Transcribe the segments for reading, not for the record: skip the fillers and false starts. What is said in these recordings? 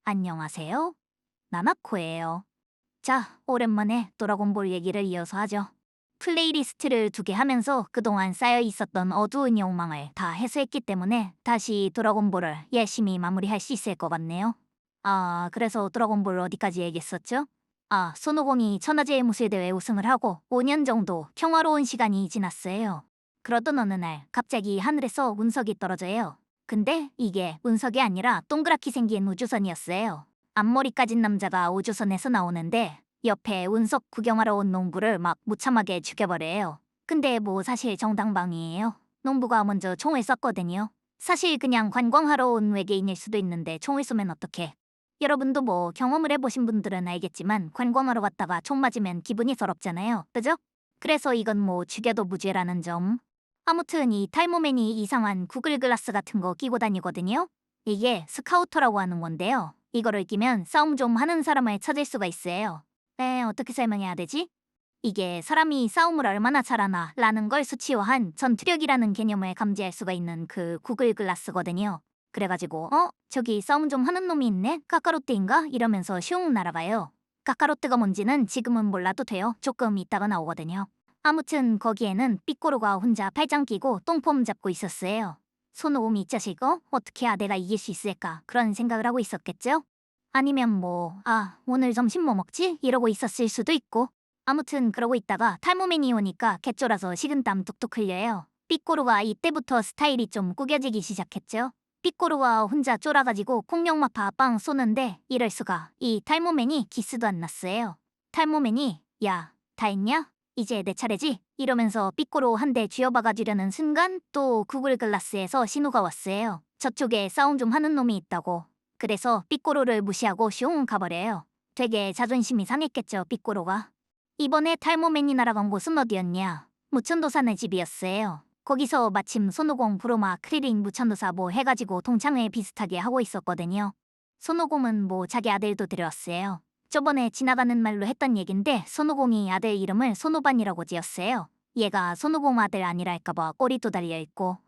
안녕하세요. 나나코예요. 자, 오랜만에 드라곤볼 얘기를 이어서 하죠. 플레이리스트를 2개 하면서 그동안 쌓여 있었던 어두운 욕망을 다 해소했기 때문에 다시 드라곤볼을 열심히 마무리할 수 있을 것 같네요. 아, 그래서 드라곤볼 어디까지 얘기했었죠? 아, 손오공이 천하제일 무술대회 우승을 하고 5년 정도 평화로운 시간이 지났어요. 그러던 어느 날 갑자기 하늘에서 운석이 떨어져요. 근데 이게 운석이 아니라 동그랗게 생긴 우주선이었어요. 앞머리 까진 남자가 우주선에서 나오는데 옆에 운석 구경하러 온 농부를 막 무참하게 죽여버려요. 근데 뭐 사실 정당방위예요. 농부가 먼저 총을 쐈거든요. 사실 그냥 관광하러 온 외계인일 수도 있는데 총을 쏘면 어떡해. 여러분도 뭐 경험을 해보신 분들은 알겠지만 관광하러 갔다가 총 맞으면 기분이 서럽잖아요. 그죠? 그래서 이건 뭐 죽여도 무죄라는 점. 아무튼 이 탈모맨이 이상한 구글 글라스 같은 거 끼고 다니거든요. 이게 스카우터라고 하는 건데요. 이거를 끼면 싸움 좀 하는 사람을 찾을 수가 있어요. 네, 어떻게 설명해야 되지? 이게 사람이 싸움을 얼마나 잘하나 라는 걸 수치화한 전투력이라는 개념을 감지할 수가 있는 그 구글 글라스거든요. 그래가지고 저기 싸움 좀 하는 놈이 있네? 카카로트인가? 이러면서 슝 날아가요. 카카로트가 뭔지는 지금은 몰라도 돼요. 조금 이따가 나오거든요. 아무튼 거기에는 삐꼬로가 혼자 팔짱 끼고 똥폼 잡고 있었어요. 손오공이 이 자식 어떻게 해야 내가 이길 수 있을까 그런 생각을 하고 있었겠죠? 아니면 뭐 오늘 점심 뭐 먹지? 이러고 있었을 수도 있고. 아무튼 그러고 있다가 탈모맨이 오니까 개쫄아서 식은땀 뚝뚝 흘려요. 삐꼬로가 이때부터 스타일이 좀 구겨지기 시작했죠. 삐꼬로가 혼자 쫄아가지고 콩룡마파 빵 쏘는데 이럴 수가. 이 탈모맨이 기스도 안 났어요. 탈모맨이 야, 다 했냐? 이제 내 차례지? 이러면서 삐꼬로 한 대 쥐어박아 주려는 순간 또 구글 글라스에서 신호가 왔어요. 저쪽에 싸움 좀 하는 놈이 있다고. 그래서 삐꼬로를 무시하고 슝 가버려요. 되게 자존심이 상했겠죠, 삐꼬로가. 이번에 탈모맨이 날아간 곳은 어디였냐? 무천도사네 집이었어요. 거기서 마침 손오공, 브로마, 크리링, 무천도사 뭐 해가지고 동창회 비슷하게 하고 있었거든요. 손오공은 뭐 자기 아들도 데려왔어요. 저번에 지나가는 말로 했던 얘긴데 손오공이 아들 이름을 손오반이라고 지었어요. 얘가 손오공 아들 아니랄까봐 꼬리도 달려있고.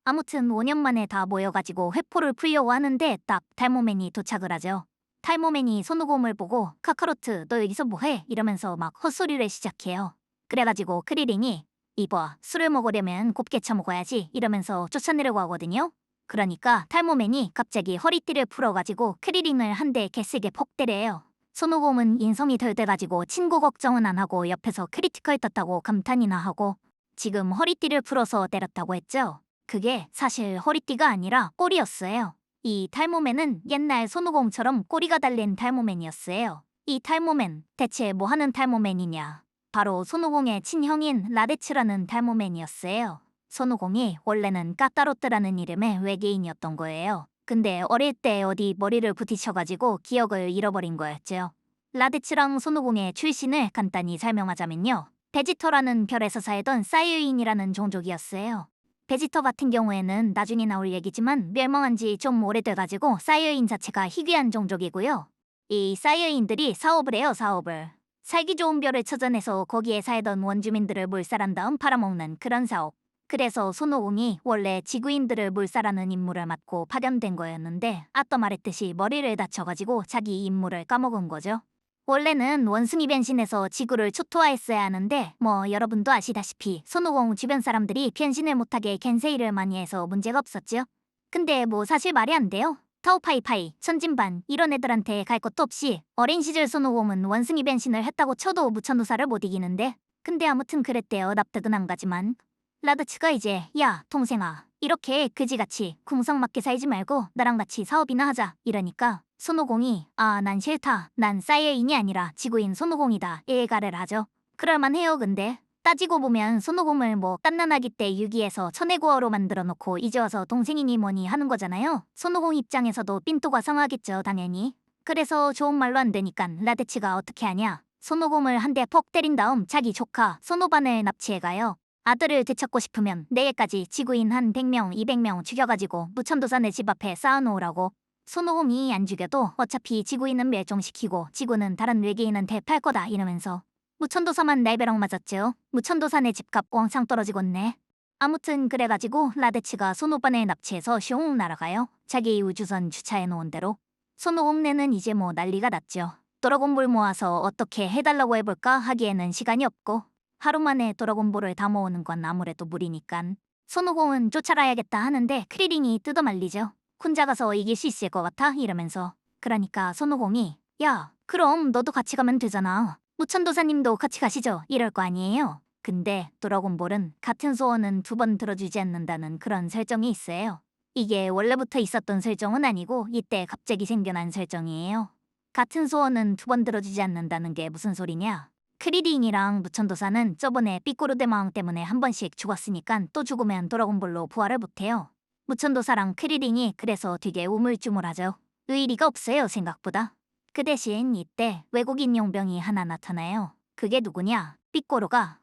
아무튼 5년 만에 다 모여가지고 회포를 풀려고 하는데 딱 탈모맨이 도착을 하죠. 탈모맨이 손오공을 보고 카카로트 너 여기서 뭐해? 이러면서 막 헛소리를 시작해요. 그래가지고 크리링이 이봐 술을 먹으려면 곱게 처먹어야지 이러면서 쫓아내려고 하거든요. 그러니까 탈모맨이 갑자기 허리띠를 풀어가지고 크리링을 한 대 개세게 폭 때려요. 손오공은 인성이 덜 돼가지고 친구 걱정은 안 하고 옆에서 크리티컬 떴다고 감탄이나 하고 지금 허리띠를 풀어서 때렸다고 했죠. 그게 사실 허리띠가 아니라 꼬리였어요. 이 탈모맨은 옛날 손오공처럼 꼬리가 달린 탈모맨이었어요. 이 탈모맨, 대체 뭐 하는 탈모맨이냐? 바로 손오공의 친형인 라데츠라는 탈모맨이었어요. 손오공이 원래는 까따로뜨라는 이름의 외계인이었던 거예요. 근데 어릴 때 어디 머리를 부딪혀가지고 기억을 잃어버린 거였죠. 라데츠랑 손오공의 출신을 간단히 설명하자면요. 베지터라는 별에서 살던 사이유인이라는 종족이었어요. 베지터 같은 경우에는 나중에 나올 얘기지만 멸망한 지 좀 오래돼가지고 사이어인 자체가 희귀한 종족이고요. 이 사이어인들이 사업을 해요, 사업을. 살기 좋은 별을 찾아내서 거기에 살던 원주민들을 몰살한 다음 팔아먹는 그런 사업. 그래서 손오공이 원래 지구인들을 몰살하는 임무를 맡고 파견된 거였는데 아까 말했듯이 머리를 다쳐가지고 자기 임무를 까먹은 거죠. 원래는 원숭이 변신해서 지구를 초토화했어야 하는데 뭐 여러분도 아시다시피 손오공 주변 사람들이 변신을 못하게 겐세이를 많이 해서 문제가 없었죠. 근데 뭐 사실 말이 안 돼요. 타오파이파이, 천진반 이런 애들한테 갈 것도 없이 어린 시절 손오공은 원숭이 변신을 했다고 쳐도 무천도사를 못 이기는데 근데 아무튼 그랬대요. 납득은 안 가지만 라드츠가 이제 야 동생아 이렇게 그지같이 궁성맞게 살지 말고 나랑 같이 사업이나 하자 이러니까 손오공이 난 싫다. 난 사이어인이 아니라 지구인 손오공이다. 예가를 하죠. 그럴만해요 근데. 따지고 보면 손오공을 뭐 갓난아기 때 유기해서 천혜구어로 만들어 놓고 이제 와서 동생이니 뭐니 하는 거잖아요. 손오공 입장에서도 삔또가 상하겠죠 당연히. 그래서 좋은 말로 안 되니깐 라데츠가 어떻게 하냐. 손오공을 한 대 퍽 때린 다음 자기 조카 손오반을 납치해가요. 아들을 되찾고 싶으면 내일까지 지구인 한 100명, 200명 죽여가지고 무천도사네 집 앞에 쌓아놓으라고. 손오공이 안 죽여도 어차피 지구인은 멸종시키고 지구는 다른 외계인한테 팔 거다 이러면서 무천도사만 날벼락 맞았죠. 무천도사네 집값 왕창 떨어지겠네. 아무튼 그래가지고 라데츠가 손오반을 납치해서 슝 날아가요. 자기 우주선 주차해놓은 대로. 손오공네는 이제 뭐 난리가 났죠. 드래곤볼 모아서 어떻게 해달라고 해볼까 하기에는 시간이 없고 하루 만에 드래곤볼을 다 모으는 건 아무래도 무리니깐 손오공은 쫓아가야겠다 하는데 크리링이 뜯어말리죠. 혼자 가서 이길 수 있을 것 같아 이러면서. 그러니까 손오공이 야 그럼 너도 같이 가면 되잖아. 무천도사님도 같이 가시죠 이럴 거 아니에요. 근데 드래곤볼은 같은 소원은 두 번 들어주지 않는다는 그런 설정이 있어요. 이게 원래부터 있었던 설정은 아니고 이때 갑자기 생겨난 설정이에요. 같은 소원은 두 번 들어주지 않는다는 게 무슨 소리냐? 크리딩이랑 무천도사는 저번에 삐꼬르 대마왕 때문에 한 번씩 죽었으니까 또 죽으면 드래곤볼로 부활을 못해요. 무천도사랑 크리딩이 그래서 되게 우물쭈물하죠. 의리가 없어요 생각보다. 그 대신 이때 외국인 용병이 하나 나타나요. 그게 누구냐? 삐꼬로가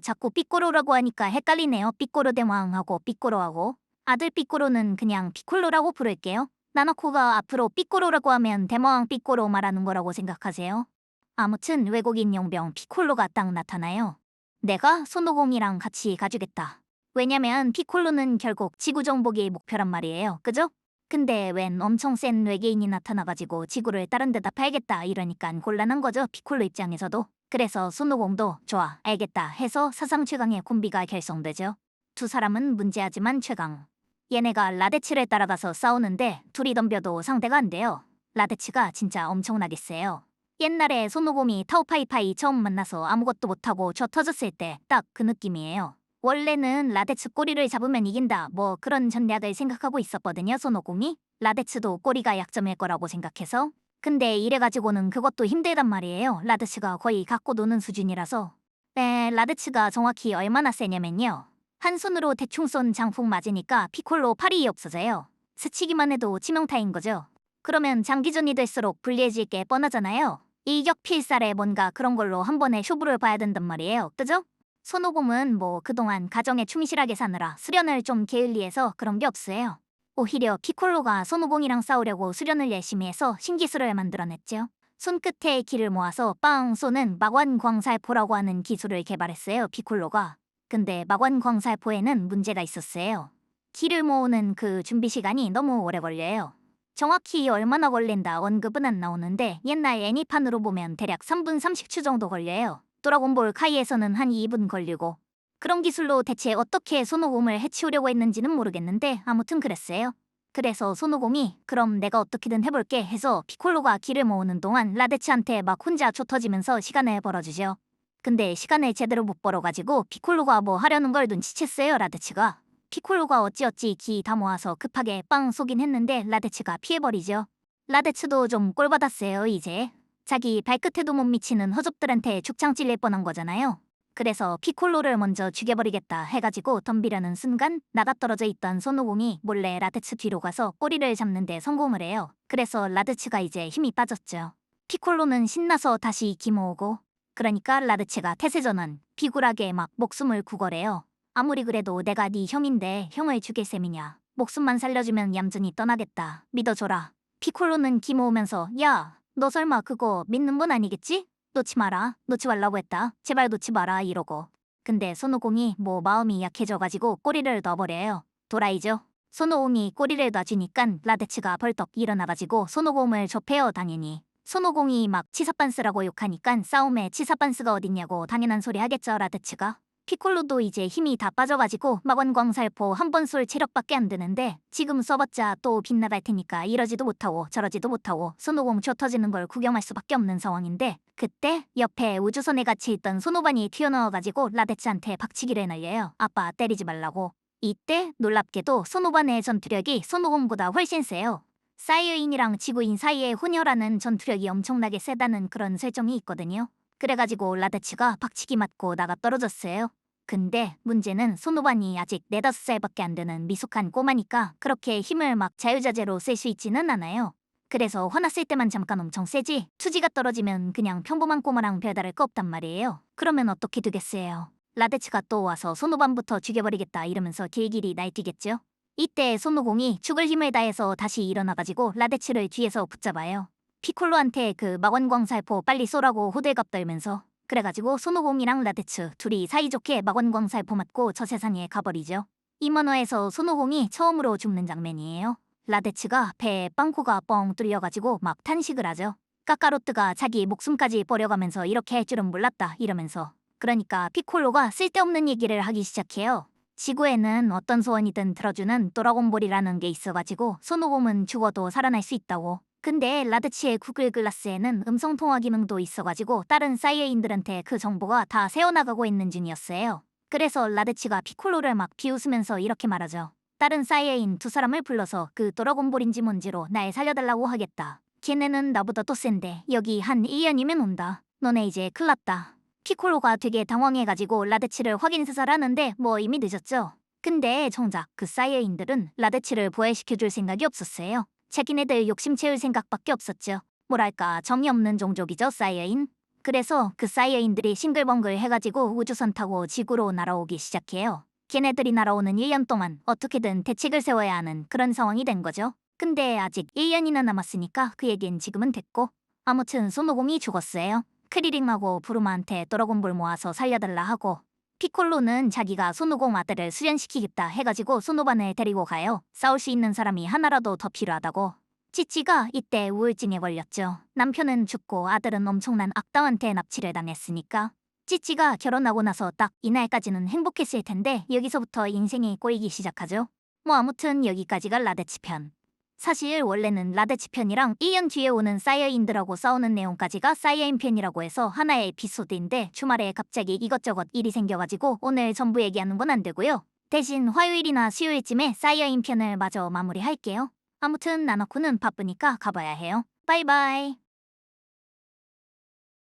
자꾸 삐꼬로라고 하니까 헷갈리네요. 삐꼬르 대마왕하고 삐꼬로하고 아들 삐꼬로는 그냥 피콜로라고 부를게요. 나나코가 앞으로 삐꼬로라고 하면 대마왕 삐꼬로 말하는 거라고 생각하세요? 아무튼 외국인 용병 피콜로가 딱 나타나요. 내가 손오공이랑 같이 가주겠다. 왜냐면 피콜로는 결국 지구 정복이 목표란 말이에요. 그죠? 근데 웬 엄청 센 외계인이 나타나가지고 지구를 다른 데다 팔겠다 이러니깐 곤란한 거죠. 피콜로 입장에서도. 그래서 손오공도 좋아 알겠다 해서 사상 최강의 콤비가 결성되죠. 두 사람은 문제하지만 최강. 얘네가 라데츠를 따라가서 싸우는데 둘이 덤벼도 상대가 안 돼요. 라데츠가 진짜 엄청나게 세요. 옛날에 손오공이 타오파이파이 처음 만나서 아무것도 못하고 저 터졌을 때 딱 그 느낌이에요. 원래는 라데츠 꼬리를 잡으면 이긴다 뭐 그런 전략을 생각하고 있었거든요 손오공이. 라데츠도 꼬리가 약점일 거라고 생각해서. 근데 이래가지고는 그것도 힘들단 말이에요. 라데츠가 거의 갖고 노는 수준이라서. 라데츠가 정확히 얼마나 세냐면요. 한 손으로 대충 쏜 장풍 맞으니까 피콜로 팔이 없어져요. 스치기만 해도 치명타인 거죠. 그러면 장기전이 될수록 불리해질 게 뻔하잖아요. 일격필살에 뭔가 그런 걸로 한 번에 쇼부를 봐야 된단 말이에요. 그죠? 손오공은 뭐 그동안 가정에 충실하게 사느라 수련을 좀 게을리해서 그런 게 없어요. 오히려 피콜로가 손오공이랑 싸우려고 수련을 열심히 해서 신기술을 만들어냈죠. 손끝에 기를 모아서 빵 쏘는 막완광살포라고 하는 기술을 개발했어요. 피콜로가. 근데 막완광살포에는 문제가 있었어요. 기를 모으는 그 준비 시간이 너무 오래 걸려요. 정확히 얼마나 걸린다 언급은 안 나오는데 옛날 애니판으로 보면 대략 3분 30초 정도 걸려요. 드래곤볼 카이에서는 한 2분 걸리고. 그런 기술로 대체 어떻게 손오공을 해치우려고 했는지는 모르겠는데 아무튼 그랬어요. 그래서 손오공이 그럼 내가 어떻게든 해볼게 해서 피콜로가 기를 모으는 동안 라데츠한테 막 혼자 조 터지면서 시간을 벌어주죠. 근데 시간을 제대로 못 벌어가지고 피콜로가 뭐 하려는 걸 눈치챘어요 라데츠가. 피콜로가 어찌어찌 기 다 모아서 급하게 빵 쏘긴 했는데 라데츠가 피해버리죠. 라데츠도 좀 꼴받았어요 이제. 자기 발끝에도 못 미치는 허접들한테 죽창 찔릴 뻔한 거잖아요. 그래서 피콜로를 먼저 죽여버리겠다 해가지고 덤비려는 순간 나가떨어져 있던 손오공이 몰래 라데츠 뒤로 가서 꼬리를 잡는데 성공을 해요. 그래서 라데츠가 이제 힘이 빠졌죠. 피콜로는 신나서 다시 기 모으고 그러니까 라데츠가 태세전환 비굴하게 막 목숨을 구걸해요. 아무리 그래도 내가 네 형인데 형을 죽일 셈이냐. 목숨만 살려주면 얌전히 떠나겠다. 믿어줘라. 피콜로는 기 모으면서 야, 너 설마 그거 믿는 건 아니겠지? 놓지 마라. 놓지 말라고 했다. 제발 놓지 마라 이러고. 근데 손오공이 뭐 마음이 약해져가지고 꼬리를 놔버려요. 도라이죠. 손오공이 꼬리를 놔주니깐 라데츠가 벌떡 일어나가지고 손오공을 접해요 당연히. 손오공이 막 치사반스라고 욕하니깐 싸움에 치사반스가 어딨냐고 당연한 소리 하겠죠 라데츠가. 피콜로도 이제 힘이 다 빠져가지고 막원광살포 한 번 쏠 체력밖에 안 드는데 지금 써봤자 또 빗나갈 테니까 이러지도 못하고 저러지도 못하고 손오공 조 터지는 걸 구경할 수밖에 없는 상황인데 그때 옆에 우주선에 같이 있던 손오반이 튀어나와가지고 라데츠한테 박치기를 날려요. 아빠 때리지 말라고. 이때 놀랍게도 손오반의 전투력이 손오공보다 훨씬 세요. 사이어인이랑 지구인 사이의 혼혈하는 전투력이 엄청나게 세다는 그런 설정이 있거든요. 그래가지고 라데츠가 박치기 맞고 나가 떨어졌어요. 근데 문제는 손오반이 아직 4~5살밖에 안 되는 미숙한 꼬마니까 그렇게 힘을 막 자유자재로 쓸 수 있지는 않아요. 그래서 화났을 때만 잠깐 엄청 세지 투지가 떨어지면 그냥 평범한 꼬마랑 별다를 거 없단 말이에요. 그러면 어떻게 되겠어요? 라데츠가 또 와서 손오반부터 죽여버리겠다 이러면서 길길이 날뛰겠죠. 이때 손오공이 죽을 힘을 다해서 다시 일어나가지고 라데츠를 뒤에서 붙잡아요. 피콜로한테 그 막원광살포 빨리 쏘라고 호들갑 떨면서. 그래가지고 손오공이랑 라데츠 둘이 사이좋게 막원광살포 맞고 저 세상에 가버리죠. 이 만화에서 손오공이 처음으로 죽는 장면이에요. 라데츠가 배에 빵코가 뻥 뚫려가지고 막 탄식을 하죠. 까까로트가 자기 목숨까지 버려가면서 이렇게 할 줄은 몰랐다 이러면서. 그러니까 피콜로가 쓸데없는 얘기를 하기 시작해요. 지구에는 어떤 소원이든 들어주는 도라곤볼이라는 게 있어가지고 손오공은 죽어도 살아날 수 있다고. 근데 라데치의 구글 글라스에는 음성통화 기능도 있어가지고 다른 사이어인들한테 그 정보가 다 새어나가고 있는 중이었어요. 그래서 라데치가 피콜로를 막 비웃으면서 이렇게 말하죠. 다른 사이어인 두 사람을 불러서 그 도라곤볼인지 뭔지로 날 살려달라고 하겠다. 걔네는 나보다 더 센데 여기 한 1년이면 온다. 너네 이제 큰일 났다. 피콜로가 되게 당황해가지고 라데치를 확인사살하는데 뭐 이미 늦었죠. 근데 정작 그 사이어인들은 라데치를 부활시켜줄 생각이 없었어요. 자기네들 욕심 채울 생각밖에 없었죠. 뭐랄까 정이 없는 종족이죠 사이어인. 그래서 그 사이어인들이 싱글벙글 해가지고 우주선 타고 지구로 날아오기 시작해요. 걔네들이 날아오는 1년 동안 어떻게든 대책을 세워야 하는 그런 상황이 된 거죠. 근데 아직 1년이나 남았으니까 그 얘긴 지금은 됐고 아무튼 손오공이 죽었어요. 크리링하고 부르마한테 도라곤볼 모아서 살려달라 하고 피콜로는 자기가 손오공 아들을 수련시키겠다 해가지고 손오반을 데리고 가요. 싸울 수 있는 사람이 하나라도 더 필요하다고. 찌찌가 이때 우울증에 걸렸죠. 남편은 죽고 아들은 엄청난 악당한테 납치를 당했으니까. 찌찌가 결혼하고 나서 딱 이날까지는 행복했을 텐데 여기서부터 인생이 꼬이기 시작하죠. 뭐 아무튼 여기까지가 라데치 편. 사실 원래는 라데치 편이랑 1년 뒤에 오는 사이어인들하고 싸우는 내용까지가 사이어인 편이라고 해서 하나의 에피소드인데 주말에 갑자기 이것저것 일이 생겨가지고 오늘 전부 얘기하는 건 안 되고요. 대신 화요일이나 수요일쯤에 사이어인 편을 마저 마무리할게요. 아무튼 나나코는 바쁘니까 가봐야 해요. 바이바이.